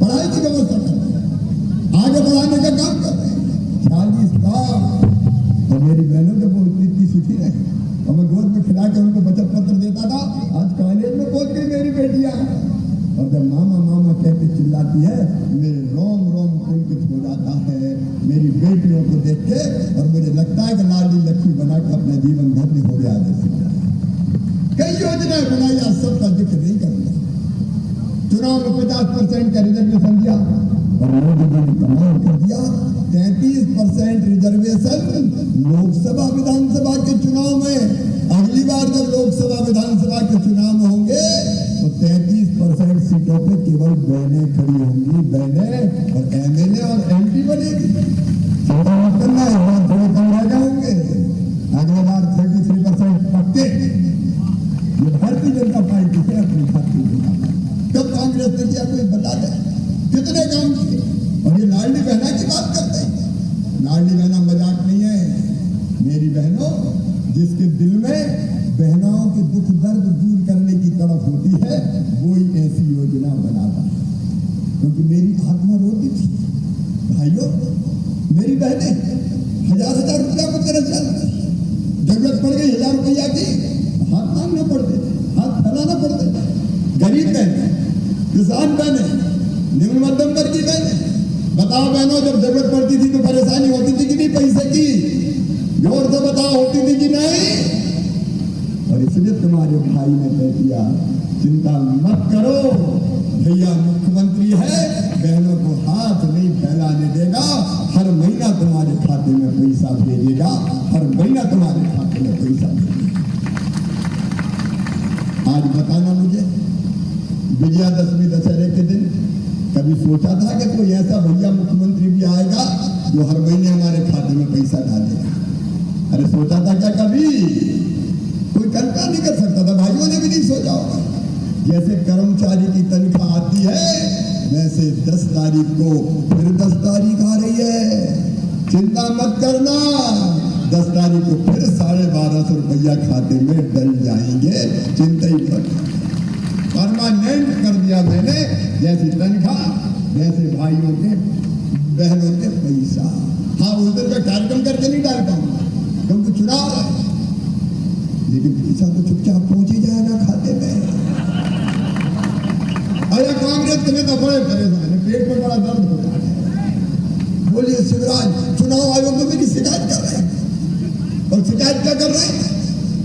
पढ़ाई की व्यवस्था कर रहे हैं, आगे बढ़ाने का काम कर रहे हैं। 40 लाख और मेरी बहनों को वो इतनी सीखी रहे और मैं गोद में खिला के उनको बचत पत्र देता था। आज कॉलेज में पहुंच गई मेरी बेटियां और जब मामा मामा कहते चिल्लाती है मेरे रोम रोम पुलकित हो जाता है मेरी बेटियों को देख के और मुझे लगता है कि लाडली लक्ष्मी बना के अपना जीवन धन्य हो गया। कई योजनाएं बनाई, आज सबका जिक्र नहीं करूंगा। चुनाव में 50% का रिजर्वेशन दिया और मोदी जी ने कमाल कर दिया। 33% रिजर्वेशन लोकसभा विधानसभा के चुनाव में। अगली बार जब लोकसभा विधानसभा के चुनाव होंगे तो 33% सीटों पे केवल बहनें खड़ी होंगी, बहनें और एमएलए और एमपी बनेगी। चिंता मत करना है, वहां थोड़े कम रह जाएंगे। अगले बार 33% पक्के। ये भारतीय जनता पार्टी से अपनी भारतीय जनता पार्टी कब कांग्रेस ने किया कोई बता दे, कितने काम किए। और ये लाडली बहना की बात करते हैं। लाडली बहना मजाक नहीं है मेरी बहनों। जिसके दिल में बहनों के दुख दर्द दूर करने की तड़प होती है वो ही ऐसी योजना बनाता है। क्योंकि मेरी आत्मा रोती थी भाइयों, मेरी बहनें 1000-1000 रुपया को तरह चल जरूरत पड़ गई 1000 रुपया की हाथ मांगना पड़ते, हाथ फैलाना पड़ते। गरीब बहने, किसान बहने, निम्न मध्यम वर्ग की बहने, बताओ बहनों जब जरूरत पड़ती थी तो परेशानी होती थी कि नहीं पैसे की? जोर से बताओ होती थी कि नहीं? और इसलिए तुम्हारे भाई ने तय किया चिंता मत करो, भैया मुख्यमंत्री है, बहनों को हाथ नहीं फैलाने देगा। हर महीना तुम्हारे खाते में पैसा भेजेगा, हर महीना तुम्हारे खाते में पैसा भेजेगा। आज बताना मुझे, विजयादशमी दशहरे के दिन कभी सोचा था कि कोई ऐसा भैया मुख्यमंत्री भी आएगा जो हर महीने हमारे खाते में पैसा डालेगा? अरे सोचा था क्या कभी? कोई कल्पना नहीं कर सकता था, भाइयों ने भी नहीं सोचा होगा। जैसे कर्मचारी की तनख्वाह आती है वैसे 10 तारीख को फिर 10 तारीख आ रही है। चिंता मत करना, 10 तारीख को फिर 1250 रुपया खाते में डल जाएंगे। चिंता ही मत, परमानेंट कर दिया मैंने। जैसी तनख्वाह वैसे भाइयों के बहनों के पैसा। हाँ उस दिन का कार्यक्रम करके नहीं डाल पाऊंगा क्योंकि चुनाव है, लेकिन पैसा तो चुपचाप पहुंच ही जाएगा खाते में। अरे कांग्रेस के नेता बड़े परेशान है, पेट में बड़ा दर्द होता है। बोलिए शिवराज चुनाव आयोग में मेरी शिकायत कर रहे हैं। और शिकायत क्या कर रहे हैं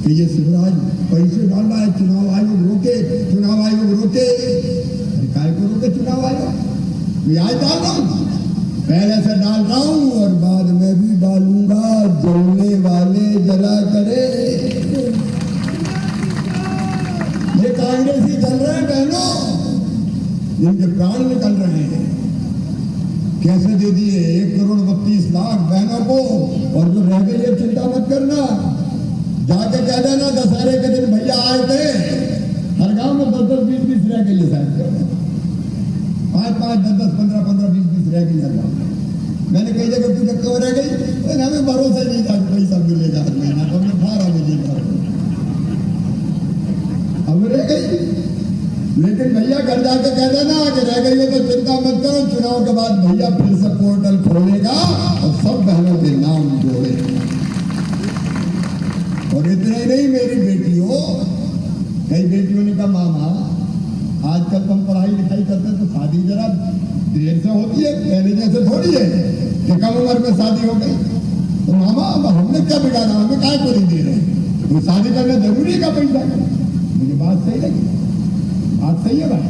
कि ये शिवराज पैसे डाल रहा है, चुनाव आयोग रोके, चुनाव आयोग रोके। काय को रोके चुनाव आयोग? आज डाल रहा हूं, पहले से डाल रहा हूं और बाद में भी डालूंगा। जलने वाले जला करे। ये कांग्रेस ही चल रहे हैं बहनों, इनके प्राण निकल रहे हैं। कैसे दे दिए 1,32,00,000 बहनों को, और जो रह गई है चिंता मत करना, जाके कह देना दशहरे के दिन भैया आए थे, हर गांव में 10-10, 20-20 रह गई है शायद, 5-5, 10-10, 15-15, 20-20 रह गई हर गांव। मैंने कई जगह पूछा क्यों रह गई? हमें भरोसा नहीं था कि पैसा मिलेगा हर महीना, तो हमने 18 मिलेगा। अब रह गई, लेकिन भैया घर जाके कह देना कि रह गई हो तो चिंता मत करो, चुनाव के बाद भैया फिर से पोर्टल खोलेगा और सब बहनों के नाम जोड़ेगा। और इतना ही नहीं मेरी बेटियों, कई बेटियों ने कहा मामा आजकल तुम पढ़ाई लिखाई करते तो शादी जरा देर से होती है, पहले जैसे थोड़ी है कि कम उम्र में शादी हो गई। तो मामा हमने क्या बिगाड़ा, हमें काय को नहीं दे रहे, तो शादी करना जरूरी का पैसा। मुझे बात सही लगी, बात सही है भाई।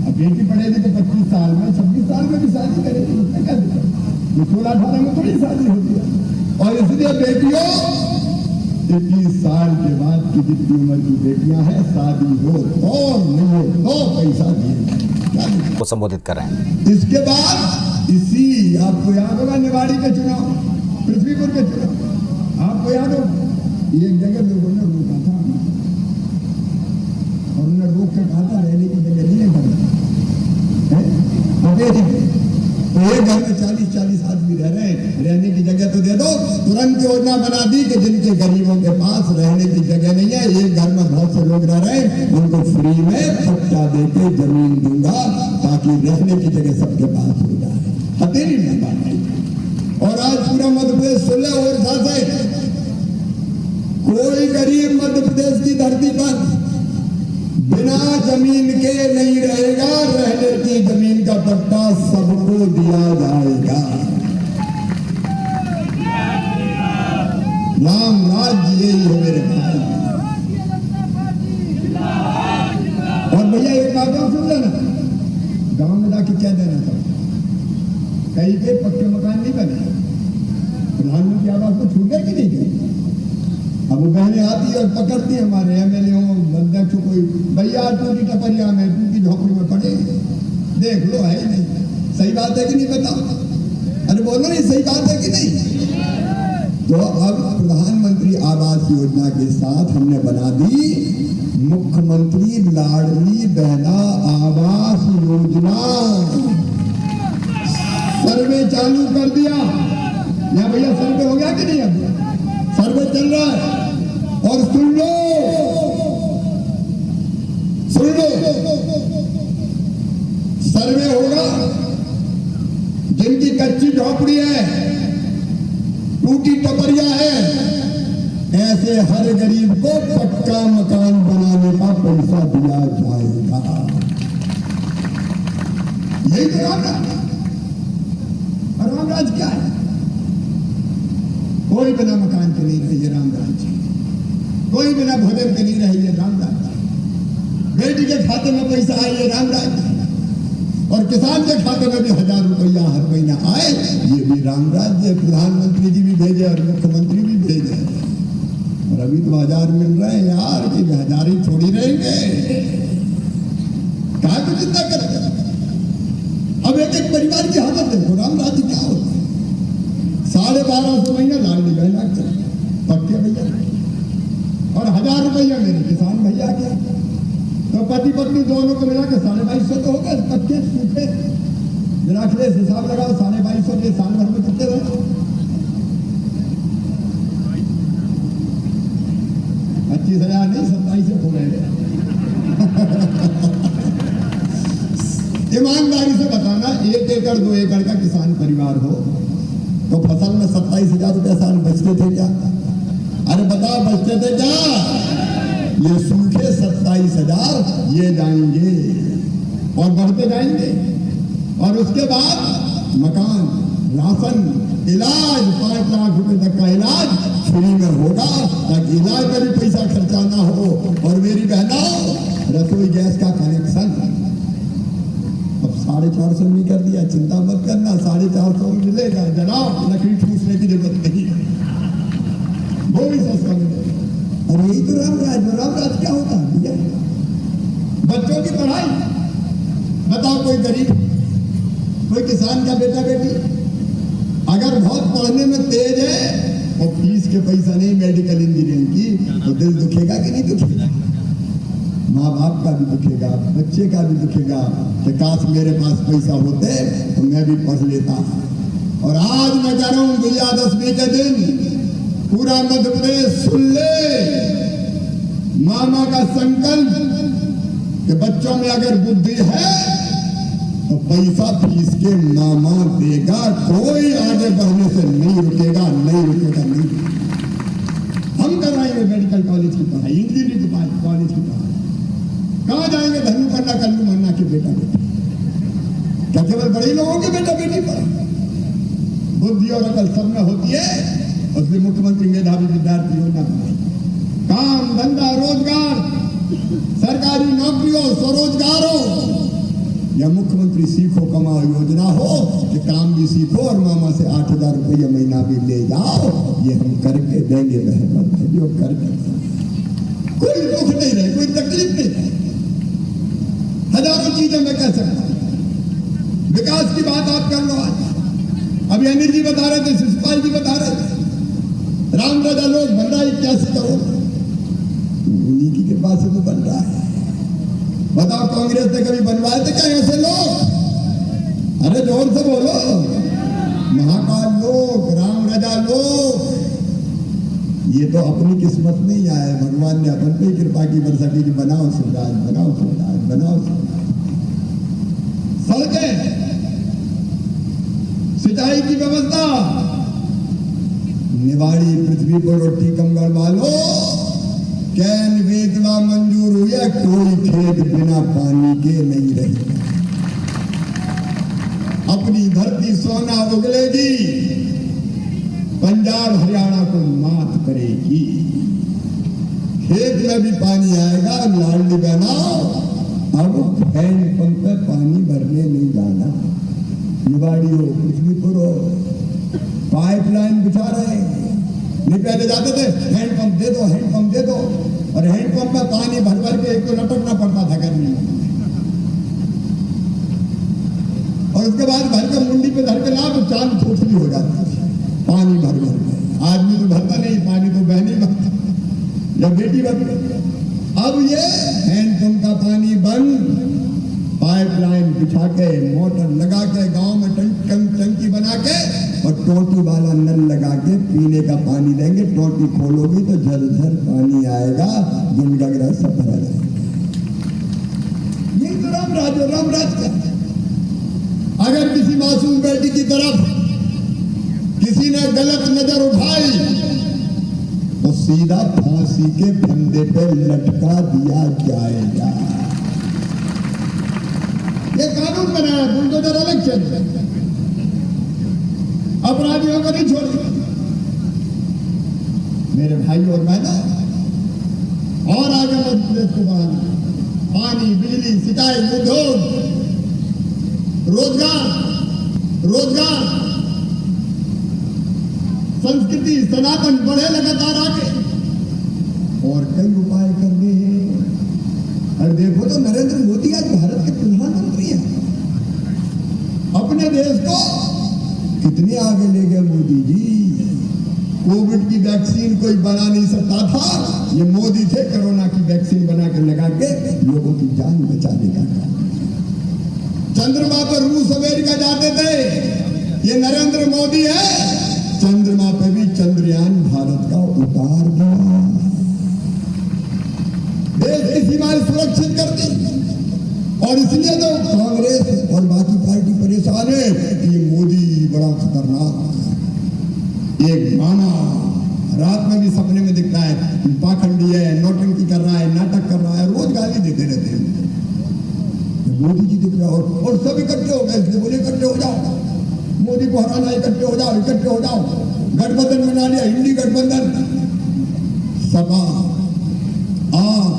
अब बेटी पढ़ेगी तो 25 साल में 26 साल में भी शादी करेगी, उसमें क्या दिक्कत? 16-18 में थोड़ी शादी होती है। और इसलिए बेटियों 21 साल के बाद की जितनी उम्र की बेटियां हैं, शादी हो और नहीं हो तो पैसा दिए को संबोधित कर रहे हैं। इसके बाद इसी आपको याद होगा निवाड़ी के चुनाव, पृथ्वीपुर के चुनाव, आपको याद हो एक जगह लोगों ने रोका था और उन्होंने रोक के कहा था रहने की जगह नहीं है घर, एक घर में 40-40 आदमी रह रहे हैं, रहने की जगह तो दे दो। तुरंत योजना बना दी कि जिनके गरीबों के पास रहने की जगह नहीं है, एक घर में बहुत से लोग रह रहे हैं, उनको फ्री में पट्टा देके जमीन दूंगा ताकि रहने की जगह सबके पास हो जाए। हथेली में बात नहीं। और आज पूरा मध्य प्रदेश सुलह और साथ है, कोई गरीब मध्य प्रदेश की धरती पर बिना जमीन के नहीं रहेगा। रहने की जमीन का पट्टा सबको दिया जाएगा। राम राज्य यही है मेरे भाई। और भैया एक बात और सुन लेना, गांव में जाके क्या देना था, कई के पक्के मकान नहीं बने, प्रधानमंत्री आवास में छूट गए कि नहीं गए। अब वो बहनें आती है और पकड़ती है हमारे एमएलए अध्यक्ष कोई, भैया टूटी टपरिया में टूटी झोपड़ी में पड़े, देख लो है ही नहीं। सही बात है कि नहीं बताओ? अरे बोलो नहीं, सही बात है कि नहीं? तो अब प्रधानमंत्री आवास योजना के साथ हमने बना दी मुख्यमंत्री लाडली बहना आवास योजना। सर्वे चालू कर दिया या भैया? सर्वे हो गया कि नहीं? अब सर्वे चल रहा है। और सुन लो, सर्वे होगा, जिनकी कच्ची झोपड़ी है, टूटी टपरिया है, ऐसे हर गरीब को पक्का मकान बनाने का पैसा दिया जाएगा। यही तो रामराज। और रामराज क्या है? कोई बिना मकान के नहीं रहिए रामराज, कोई बिना भोजन के नहीं रहिए रामराज, बेटी के खाते में पैसा आए रामराज, और किसान के खाते में भी 1000 रुपया हर महीना आए, ये भी रामराज। प्रधानमंत्री जी भी भेजे और मुख्यमंत्री भी भेजे। और अभी तो 1000 मिल रहे हैं यार, कि 1000 ही थोड़ी रहेंगे, कहा तो चिंता करेगा। अब एक एक परिवार की हालत देखो, रामराज क्या होता है। 1250 महीना लाडली बहना पक्के भैया, और 1000 रुपया मेरे किसान भैया के, तो पति पत्नी दोनों को मिला के 2250 तो हो गए पक्के सूखे। जरा अखिलेश हिसाब लगाओ, 2250 के साल भर में कितने रहे? 25,000 नहीं, 27 हो गए। ईमानदारी से बताना, 1 एकड़ 2 एकड़ का किसान परिवार हो तो फसल में 27,000 रुपया साल बचते थे क्या? अरे बताओ, बचते थे क्या? ये सूखे 27,000 ये जाएंगे और बढ़ते जाएंगे। और उसके बाद मकान, राशन, इलाज, 5 लाख रुपए तक का इलाज फ्री में होगा, ताकि इलाज में भी पैसा खर्चा ना हो। और मेरी बहनों, रसोई गैस का कनेक्शन अब 450 में कर दिया, चिंता मत करना, 450 में मिलेगा। जनाब, लकड़ी ठूसने की जरूरत नहीं, वो भी सस्ता मिलेगा। और यही तो रामराज। रामराज क्या होता है भैया? बच्चों की पढ़ाई बताओ, कोई गरीब, कोई किसान का बेटा बेटी अगर बहुत पढ़ने में तेज है और फीस के पैसा नहीं मेडिकल इंजीनियरिंग की, तो दिल दुखेगा कि नहीं दुखेगा? माँ बाप का भी दुखेगा, बच्चे का भी दुखेगा कि काश मेरे पास पैसा होते तो मैं भी पढ़ लेता। और आज मैं कह रहा हूं, विजयादशमी के दिन पूरा मध्य प्रदेश सुन ले मामा का संकल्प कि बच्चों में अगर बुद्धि है तो पैसा फीस के मामा देगा। कोई आगे बढ़ने से नहीं रुकेगा, नहीं रुकेगा, नहीं। हम कराएंगे मेडिकल कॉलेज की पढ़ाई, इंजीनियरिंग कॉलेज की पढ़ाई। कहाँ जाएंगे? धनु पन्ना कल्लू मन्ना के बेटा बेटी, क्या केवल बड़े लोगों के बेटा बेटी पर? बुद्धि और अकल सब में होती है। उसमें मुख्यमंत्री मेधावी विद्यार्थी योजना बनाई, काम धंधा रोजगार, सरकारी नौकरियों, स्वरोजगारों, या मुख्यमंत्री सीखो कमाओ योजना हो कि काम भी सीखो और मामा से 8,000 रुपया महीना भी ले जाओ। ये हम करके देंगे बहन भाइयों, करके। कोई दुख नहीं रहे, कोई तकलीफ नहीं रहे। हजारों चीजें मैं कह सकता हूं। विकास की बात आप कर लो। आज अभी अनिल जी बता रहे थे, शिशुपाल जी बता रहे थे, रामराजा लोग बन रहा है 81 करोड़, उन्हीं की कृपा से तो बन रहा है। बताओ, कांग्रेस ने कभी बनवाए थे क्या ऐसे लोग? अरे जोर से बोलो। महाकाल लोक, राम रजा लोक, ये तो अपनी किस्मत में ही आया। भगवान ने अपन पे कृपा की बरसा की कि बनाओ शिवराज, बनाओ शिवराज, बनाओ शिवराज। सड़कें, सिंचाई की व्यवस्था, निवाड़ी पृथ्वीपुर और टीकमगढ़ वालों, कैन वेदना मंजूर हुआ, कोई खेत बिना पानी के नहीं रहे। अपनी धरती सोना उगलेगी, पंजाब हरियाणा को मात करेगी। खेत में भी पानी आएगा। लाडली बहना, अब हैंडपंप पे पानी भरने नहीं जाना। निवाड़ी हो, पृथ्वीपुर हो, पाइपलाइन बिछा रहे हैं। नहीं पहले जाते थे हैंडपंप दे दो, हैंडपंप दे दो, और हैंडपंप में पानी भर भर के एक तो लटकना पड़ता था गर्मी में, और उसके बाद भर के मुंडी पे धर के ला तो चांद खोखली हो जाती थी पानी भर भर के। आदमी तो भरता नहीं पानी, तो बहनी भरता या बेटी भरती। अब ये हैंडपंप का पानी बंद, पाइपलाइन बिछा के, मोटर लगा के, गांव में टंकी बना के, और टोटी वाला नल लगा के पीने का पानी देंगे। टोटी खोलोगी तो झरझर पानी आएगा, गुनगगरा सब भरा जाएगा। ये तो रामराज का। अगर किसी मासूम बेटी की तरफ किसी ने गलत नजर उठाई तो सीधा फांसी के फंदे पे लटका दिया जाएगा। ये कानून बनाया, बुलडोजर इलेक्शन, अपराधियों को नहीं छोड़ेगा। मेरे भाई और बहनों, और आगे मध्य प्रदेश को बढ़ाना, पानी, बिजली, सिंचाई, उद्योग, रोजगार, संस्कृति, सनातन बढ़े लगातार आगे, और कई उपाय करने हैं। और देखो तो नरेंद्र मोदी आज भारत के प्रधानमंत्री हैं। अपने देश को कितने आगे ले गए मोदी जी। कोविड की वैक्सीन कोई बना नहीं सकता था, ये मोदी थे कोरोना की वैक्सीन बना के लगा के लोगों की जान बचाने का काम। चंद्रमा पर रूस अमेरिका जाते थे, ये नरेंद्र मोदी है। चंद्रमा पे भी चंद्रयान भारत का उतार दिया, देश की सीमाएं सुरक्षित कर दी। और इसलिए तो कांग्रेस और बाकी पार्टी परेशान है कि ये मोदी बड़ा खतरनाक है। एक मामा रात में भी सपने में दिखता है, पाखंडी है, नौटंकी कर रहा है, नाटक कर रहा है, रोज गाली देते रहते हैं। मोदी जी दिख रहा है, और सब इकट्ठे हो गए, इसलिए बोले इकट्ठे हो जाओ, मोदी को हराना, इकट्ठे हो जाओ, इकट्ठे हो जाओ। गठबंधन बना लिया, इंडी गठबंधन, सपा, आप,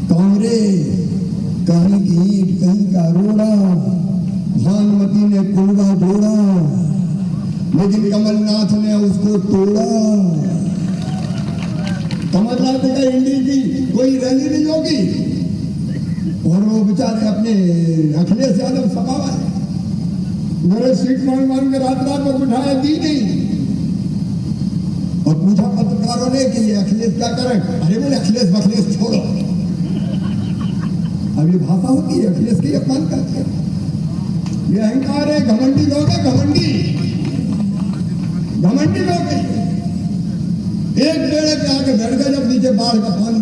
कांग्रेस, कहीं की ईंट कहीं का रोड़ा, भानुमति ने कुलवा जोड़ा, लेकिन कमलनाथ ने उसको तोड़ा। कमलनाथ का इंडी की कोई रैली नहीं होगी, और वो बेचारे अपने अखिलेश यादव सपा वाले मेरे सीट मांग के रात पर बिठाया, दी नहीं। और पूछा पत्रकारों ने कि ये अखिलेश क्या करें, अरे बोले अखिलेश बखलेश छोड़ो। अब ये भाषा होती है, अखिलेश की अपमान करते हैं। ये अहंकार है, घमंडी लोग है, घमंडी लोग है। एक पेड़ पे आके बैठ गए, जब नीचे बाढ़ का पानी